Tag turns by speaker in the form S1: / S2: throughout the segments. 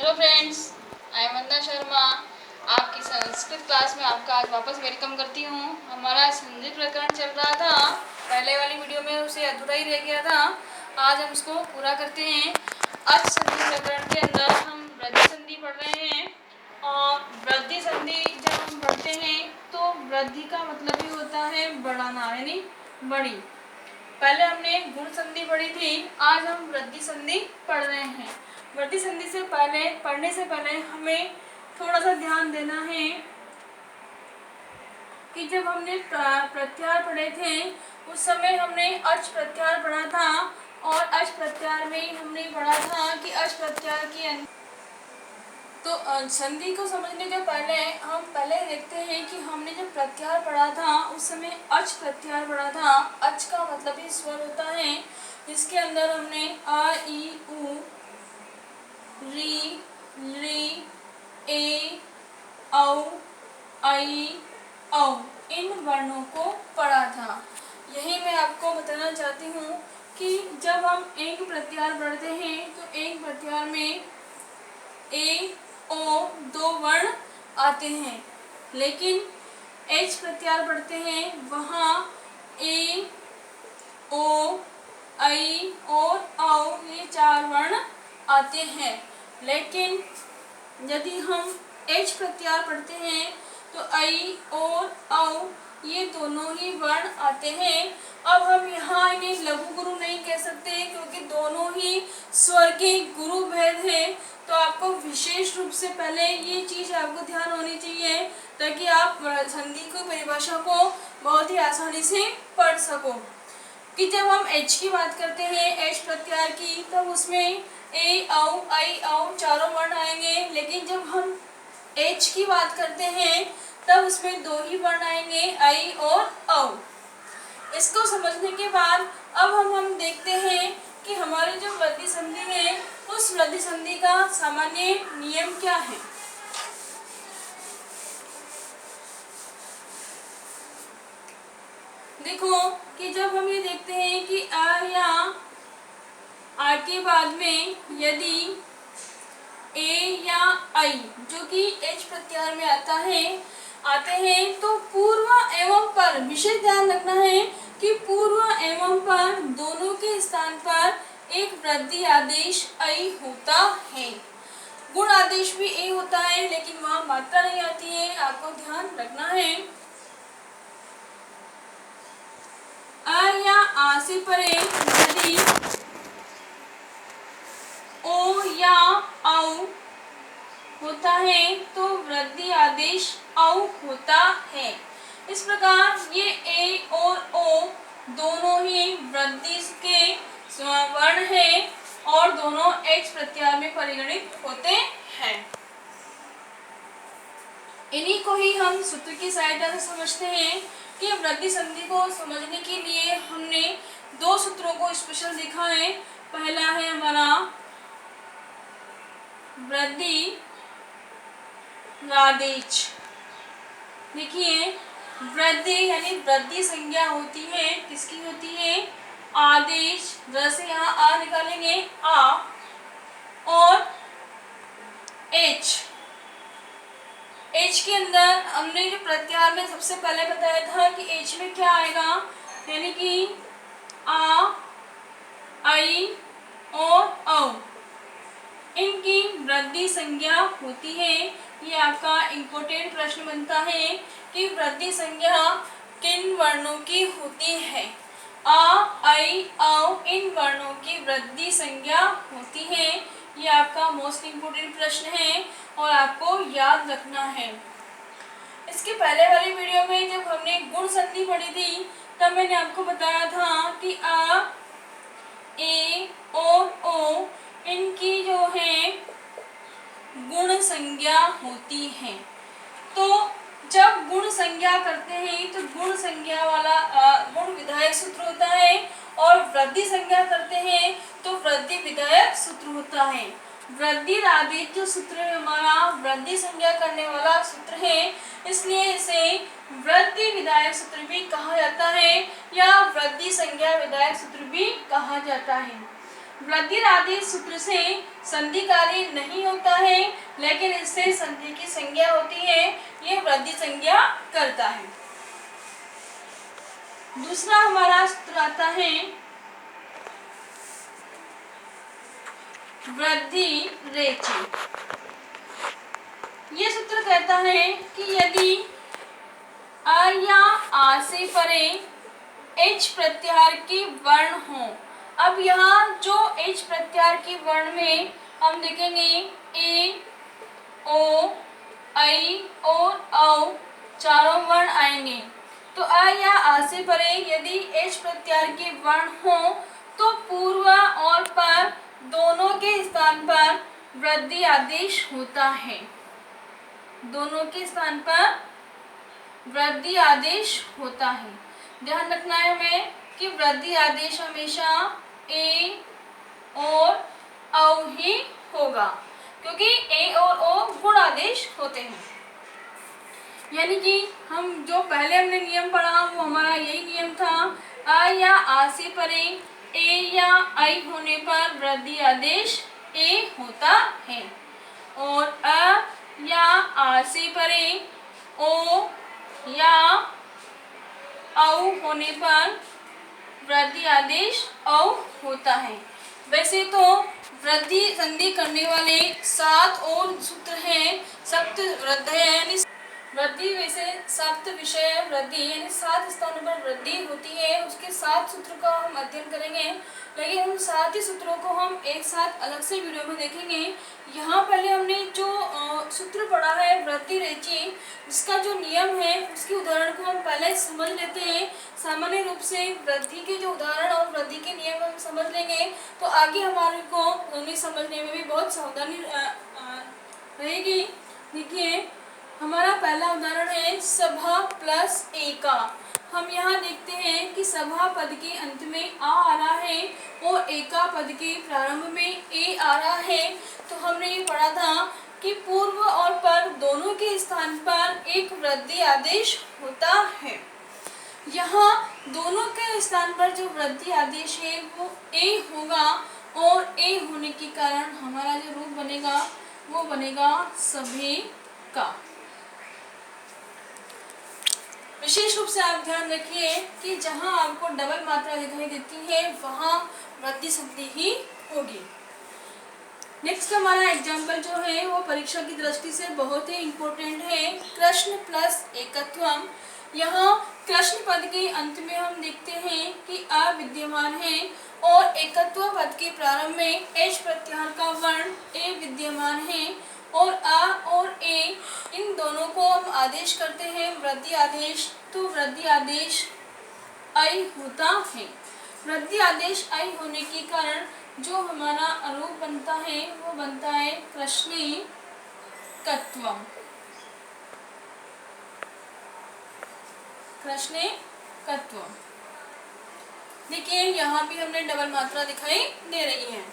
S1: Hello friends, I am वंदना शर्मा। आपकी Sanskrit class में आपका आज वापस वेलकम करती हूँ। हमारा संधि प्रकरण चल रहा था, पहले वाली वीडियो में उसे अधूरा ही रह गया था। आज हम उसको पूरा करते हैं। आज संधि प्रकरण के अंदर हम वृद्धि संधि पढ़ रहे हैं। और वृद्धि संधि जब हम पढ़ते हैं तो वृद्धि का मतलब ही होता है बढ़ाना, यानी बड़ी। पहले हमने गुण संधि पढ़ी थी, आज हम वृद्धि संधि पढ़ रहे हैं। वृद्धि संधि से पहले पढ़ने से पहले हमें थोड़ा सा ध्यान देना है कि जब हमने प्रत्याहार पढ़े थे उस समय हमने अच प्रत्याहार पढ़ा था। और अच प्रत्याहार में हमने पढ़ा था कि अच प्रत्याहार की तो संधि को समझने के पहले हम पहले देखते हैं कि हमने जब प्रत्याहार पढ़ा था उस समय अच प्रत्याहार पढ़ा था। अच का मतलब ही स्वर होता है, जिसके अंदर हमने आ ई उ री री ए औ ऐ औ इन वर्णों को पढ़ा था। यही मैं आपको बताना चाहती हूँ कि जब हम एक प्रत्याहार पढ़ते हैं तो एक प्रत्याहार में ए ओ दो वर्ण आते हैं, लेकिन एच प्रत्याहार पढ़ते हैं वहाँ ए ओ ऐ और औ ये चार वर्ण आते हैं। लेकिन यदि हम एच प्रत्याहार पढ़ते हैं तो ऐ और औ ये दोनों ही वर्ण आते हैं। अब हम यहाँ इन्हें लघु गुरु नहीं कह सकते क्योंकि दोनों ही स्वर के गुरु भेद है। तो आपको विशेष रूप से पहले ये चीज़ आपको ध्यान होनी चाहिए ताकि आप संधि को परिभाषा को बहुत ही आसानी से पढ़ सको। कि जब हम एच की बात करते हैं, एच प्रत्याहार की, तब उसमें ए औ ऐ औ चारों वर्ण आएंगे। लेकिन जब हम एच की बात करते हैं तब उसमें दो ही वर्ण आएंगे, ऐ और औ। इसको समझने के बाद अब हम देखते हैं कि हमारी जो वृद्धि संधि है उस वृद्धि संधि का सामान्य नियम क्या है। देखो कि जब हम ये देखते हैं कि आ या आ के बाद में यदि ए या ऐ जो कि एच प्रत्याहार में आते हैं तो पूर्व एवं पर विशेष ध्यान रखना है कि पूर्व एवं पर दोनों के स्थान पर एक वृद्धि आदेश ऐ होता है। गुण आदेश भी ए होता है लेकिन वहाँ मात्रा नहीं आती है, आपको ध्यान रखना है। आ या आ से परे यदि ओ या औ होता है तो वृद्धि आदेश औ होता है। इस प्रकार ये ए और ओ दोनों ही वृद्धि के वर्ण हैं और दोनों एच प्रत्याहार में परिगणित होते हैं। इन्हीं को ही हम सूत्र की सहायता से समझते हैं कि वृद्धि संधि को समझने के लिए हमने दो सूत्रों को स्पेशल देखा है। पहला है हमारा वृद्धि आदेश। देखिए वृद्धि यानी वृद्धि संज्ञा होती है, किसकी होती है, आदेश। जैसे यहाँ आ निकालेंगे आ और एच। एच के अंदर हमने जो प्रत्याहार में सबसे पहले बताया था कि एच में क्या आएगा, यानी कि आ ऐ और औ इनकी वृद्धि संज्ञा होती है। ये आपका इम्पोर्टेंट प्रश्न बनता है कि वृद्धि संज्ञा किन वर्णों की होती है। आ ऐ औ इन वर्णों की वृद्धि संज्ञा होती है। ये आपका मोस्ट इम्पोर्टेंट प्रश्न है और आपको याद रखना है। इसके पहले वाली वीडियो में जब हमने गुण संधि पढ़ी थी तब मैंने आपको बताया था कि आ ए और ओ इनकी जो है गुण संज्ञा होती है। तो जब गुण संज्ञा करते हैं तो गुण संज्ञा वाला गुण विधायक सूत्र होता है और वृद्धि संज्ञा करते हैं तो वृद्धि विधायक सूत्र होता है। वृद्धि आदेश जो सूत्र है हमारा वृद्धि संज्ञा करने वाला सूत्र है, इसलिए इसे वृद्धि विधायक सूत्र भी कहा जाता है या वृद्धि संज्ञा विधायक सूत्र भी कहा जाता है। वृद्धि आदेश सूत्र से संधि कार्य नहीं होता है, लेकिन इससे संधि की संज्ञा होती है, ये वृद्धि संज्ञा करता है। दूसरा हमारा सूत्र आता है वृद्धि रेचि। ये सूत्र कहता है कि यदि अ या आ से परे एच प्रत्याहार के वर्ण हो। अब यहाँ जो एच प्रत्याहार के वर्ण में हम देखेंगे ए, ओ, ऐ और औ चारों वर्ण आएंगे। तो अ या आ से परे यदि एच प्रत्याहार के वर्ण हो तो पूर्व और पर दोनों के स्थान पर वृद्धि आदेश होता है। दोनों के स्थान पर वृद्धि आदेश होता है। ध्यान रखना है हमें कि वृद्धि आदेश हमेशा ए और औ ही होगा, क्योंकि ए और ओ गुण आदेश होते हैं। यानी कि हम जो पहले हमने नियम पढ़ा वो हमारा यही नियम था, अ या आ से परे ए या ऐ होने पर वृद्धि आदेश ए होता है, और अ या आ से परे ओ या औ होने पर वृद्धि आदेश औ होता है। वैसे तो वृद्धि संधि करने वाले 7 और सूत्र हैं। सप्त वृद्ध है यानी वृद्धि वैसे सप्त विषय वृद्धि यानी 7 स्थानों पर वृद्धि होती है, उसके 7 सूत्र का हम अध्ययन करेंगे, लेकिन उन 7 ही सूत्रों को हम एक साथ अलग से वीडियो में देखेंगे। यहाँ पहले हमने जो सूत्र पढ़ा है वृद्धि रेचि, जिसका जो नियम है उसके उदाहरण को हम पहले समझ लेते हैं। सामान्य रूप से वृद्धि के जो उदाहरण और वृद्धि के नियम हम समझ लेंगे तो आगे हमारे को उन्हें समझने में भी बहुत सावधानी रहेगी। देखिए हमारा पहला उदाहरण है सभा प्लस ए का। हम यहाँ देखते हैं कि सभा पद के अंत में आ रहा है और एका पद के प्रारंभ में ए आ रहा है। तो हमने ये पढ़ा था कि पूर्व और पर दोनों के स्थान पर एक वृद्धि आदेश होता है। यहाँ दोनों के स्थान पर जो वृद्धि आदेश है वो ए होगा, और ए होने के कारण हमारा जो रूप बनेगा वो बनेगा सभी का। विशेष रूप से आप ध्यान रखिए कि जहां आपको डबल मात्रा दिखाई देती है वहां वृद्धि संधि ही होगी। नेक्स्ट हमारा एग्जाम्पल जो है वो परीक्षा की दृष्टि से बहुत ही इम्पोर्टेंट है, कृष्ण प्लस एकत्वम। यहाँ कृष्ण पद के अंत में हम देखते हैं कि अ विद्यमान है और एकत्व पद के प्रारंभ में एच प्रत्याहार का वर्ण ए विद्यमान है, और अ और ए इन दोनों को हम आदेश करते हैं वृद्धि आदेश। तो वृद्धि आदेश ऐ होता है। वृद्धि आदेश ऐ होने के कारण जो हमारा अरूप बनता है वो बनता है कृष्णेकत्वम। कृष्णेकत्वम। देखिए यहाँ भी हमने डबल मात्रा दिखाई दे रही है।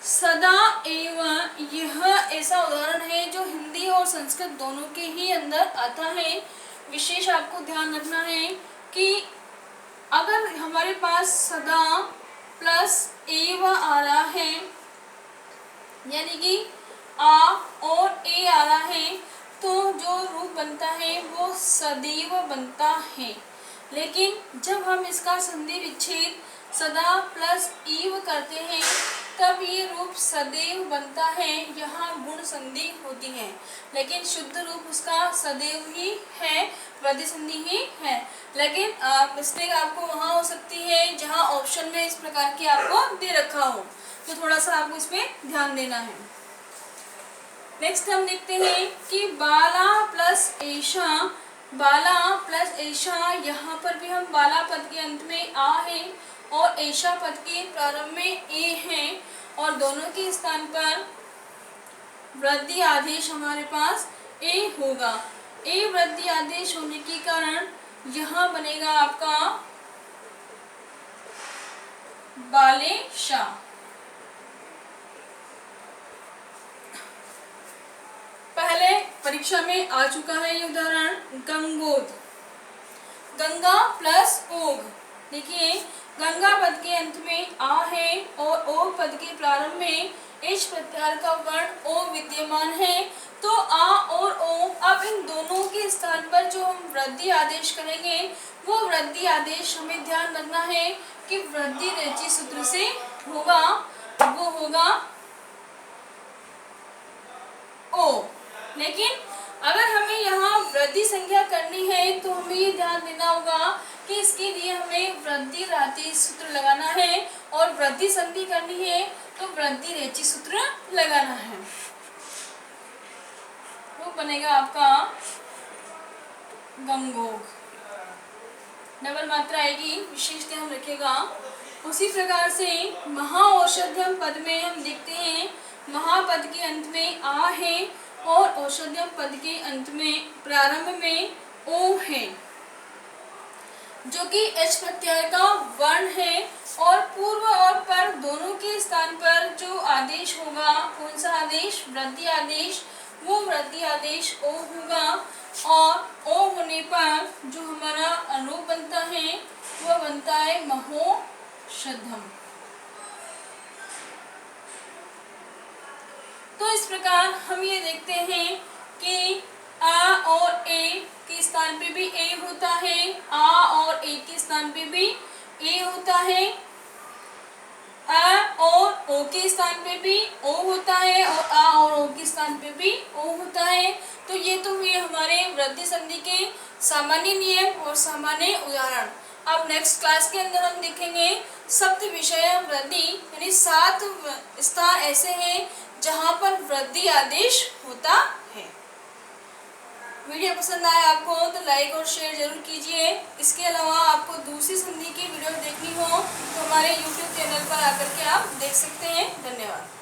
S1: सदा एवं यह ऐसा उदाहरण है जो हिंदी और संस्कृत दोनों के ही अंदर आता है। विशेष आपको ध्यान रखना है कि अगर हमारे पास सदा प्लस एवं आ रहा है, यानी कि आ और ए आ रहा है, तो जो रूप बनता है वो सदैव बनता है। लेकिन जब हम इसका संधि विच्छेद सदा प्लस ईव करते हैं तब ये रूप सदैव बनता है। यहाँ गुण संधि होती है, लेकिन शुद्ध रूप उसका सदैव ही है, वृद्धि संधि ही है। लेकिन मिस्टेक आपको वहाँ हो सकती है जहाँ ऑप्शन में इस प्रकार की आपको दे रखा हो, तो थोड़ा सा आपको इस पे ध्यान देना है। नेक्स्ट हम देखते हैं कि बाला प्लस ऐशा। बाला प्लस ऐशा, यहाँ पर भी हम बाला पद के अंत में आ है और ऐशा पद के प्रारंभ में ए है, और दोनों के स्थान पर वृद्धि आदेश हमारे पास ए होगा। ए वृद्धि आदेश होने के कारण यहाँ बनेगा आपका बालेशा। पहले परीक्षा में आ चुका है ये उदाहरण, गंगोद। गंगा प्लस ओग। देखिए गंगा पद के अंत में आ है और ओ पद के प्रारंभ में एच प्रत्याहार का वर्ण ओ विद्यमान है। तो आ और ओ, अब इन दोनों के स्थान पर जो हम वृद्धि आदेश करेंगे वो वृद्धि आदेश हमें ध्यान रखना है कि वृद्धि रेचि सूत्र से होगा, वो होगा ओ। लेकिन अगर हमें यहाँ वृद्धि संख्या करनी है तो हमें ये ध्यान देना होगा कि इसके लिए हमें वृद्धि राशि सूत्र लगाना है और वृद्धि संधि करनी है तो वृद्धि रेचि सूत्र लगाना है। वो बनेगा आपका गंगोग, डबल मात्रा आएगी, विशेष ध्यान रखेगा। उसी प्रकार से महाऔषध्यम पद में हम देखते हैं महापद के अंत में आ है और औषध्यम पद के अंत में प्रारंभ में ओ है, जो कि एच प्रत्याहार का वर्ण है। और पूर्व और पर दोनों के स्थान पर जो आदेश होगा, कौन सा आदेश, वृद्धि आदेश, वो वृद्धि आदेश ओ होगा। और ओ होने पर जो हमारा अनुरूप बनता है वह बनता है महोषधम। तो इस प्रकार हम ये देखते हैं कि आ और ए के स्थान पे भी ए होता है, आ और ए के स्थान पे भी ए होता है, आ और ओ के स्थान पे भी ओ होता है और आ और ओ के स्थान पे भी ओ होता है। तो ये तो हुए हमारे वृद्धि संधि के सामान्य नियम और सामान्य उदाहरण। अब नेक्स्ट क्लास के अंदर हम देखेंगे सप्त विषय वृद्धि, यानी 7 स्थान ऐसे हैं जहाँ पर वृद्धि आदेश होता है। वीडियो पसंद आए आपको तो लाइक और शेयर जरूर कीजिए। इसके अलावा आपको दूसरी संधि की वीडियो देखनी हो तो हमारे YouTube चैनल पर आकर के आप देख सकते हैं। धन्यवाद।